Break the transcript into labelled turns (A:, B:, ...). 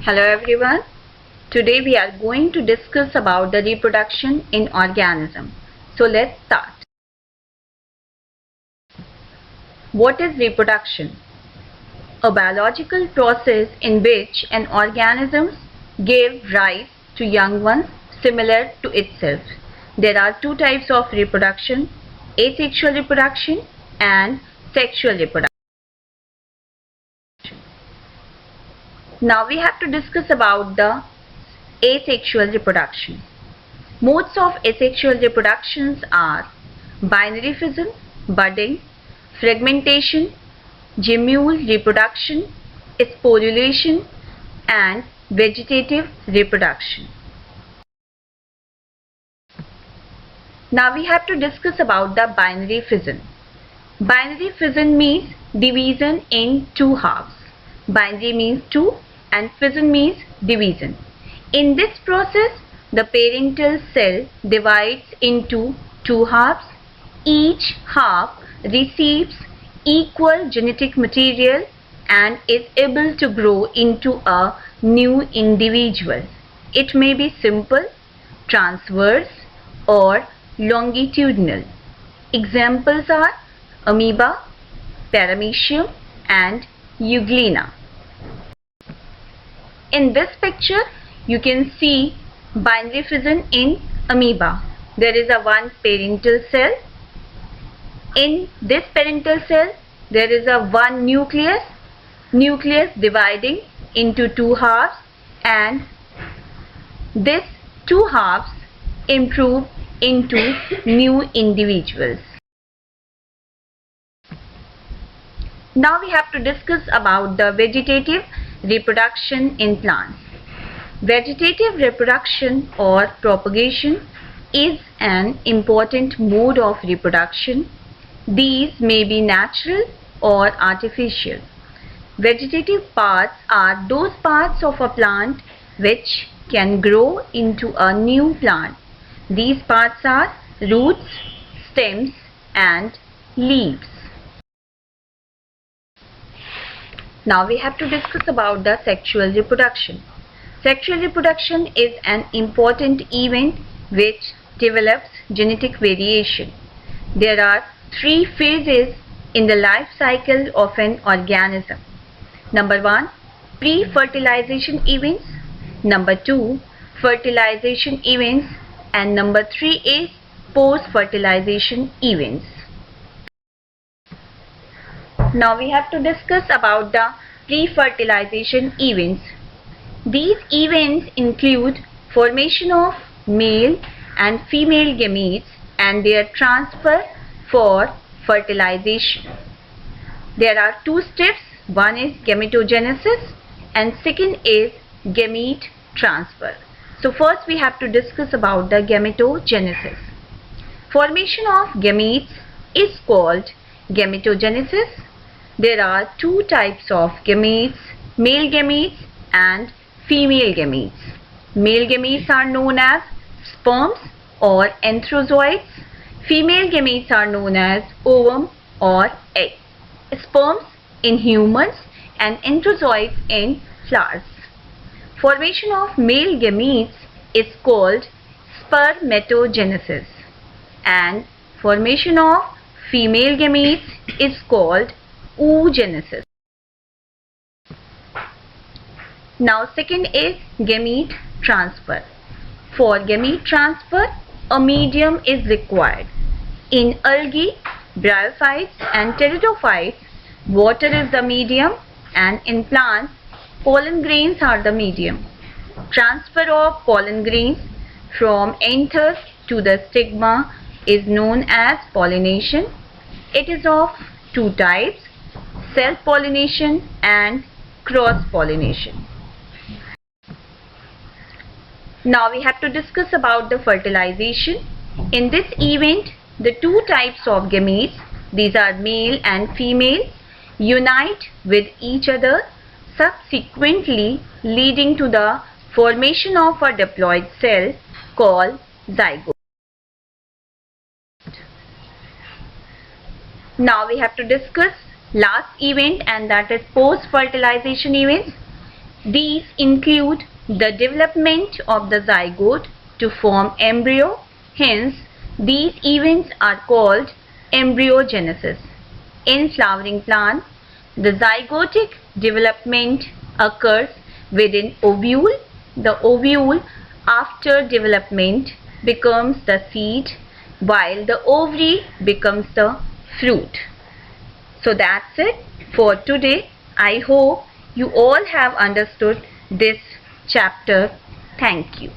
A: Hello everyone. Today we are going to discuss about the reproduction in organism. So let's start. What is reproduction? A biological process in which an organism gives rise to young ones similar to itself. There are two types of reproduction: asexual reproduction and sexual reproduction. Now we have to discuss about the asexual reproduction. Modes of asexual reproductions are binary fission, budding, fragmentation, gemule reproduction, sporulation, and vegetative reproduction. Now we have to discuss about the binary fission. Binary fission means division in two halves. Binary means two and fission means division. In this process, the parental cell divides into two halves. Each half receives equal genetic material and is able to grow into a new individual. It may be simple, transverse, or longitudinal. Examples are amoeba, paramecium, and euglena. In this picture, you can see binary fission in amoeba. There is a one parental cell. In this parental cell, there is a one nucleus dividing into two halves, and this two halves improve into new individuals. Now we have to discuss about the vegetative reproduction in plants. Vegetative reproduction or propagation is an important mode of reproduction. These may be natural or artificial. Vegetative parts are those parts of a plant which can grow into a new plant. These parts are roots, stems, and leaves. Now we have to discuss about the sexual reproduction. Sexual reproduction is an important event which develops genetic variation. There are three phases in the life cycle of an organism. Number 1, pre-fertilization events. Number 2, fertilization events. And number 3 is post-fertilization events. Now we have to discuss about the pre-fertilization events. These events include formation of male and female gametes and their transfer for fertilization. There are two steps. One is gametogenesis and second is gamete transfer. So first we have to discuss about the gametogenesis. Formation of gametes is called gametogenesis. There are two types of gametes, male gametes and female gametes. Male gametes are known as sperms or anthrozoids. Female gametes are known as ovum or egg. Sperms in humans and anthrozoids in flowers. Formation of male gametes is called spermatogenesis and formation of female gametes is called oogenesis. Now second is gamete transfer. For gamete transfer, a medium is required. In algae, bryophytes and pteridophytes, water is the medium, and in plants, pollen grains are the medium. Transfer of pollen grains from anther to the stigma is known as pollination. It is of two types: self-pollination and cross-pollination. Now we have to discuss about the fertilization. In this event, the two types of gametes, these are male and female, unite with each other, subsequently leading to the formation of a diploid cell called zygote. Now we have to discuss last event, and that is post-fertilization events. These include the development of the zygote to form embryo. Hence, these events are called embryogenesis. In flowering plants, the zygotic development occurs within ovule. The ovule, after development, becomes the seed, while the ovary becomes the fruit. So that's it for today. I hope you all have understood this chapter. Thank you.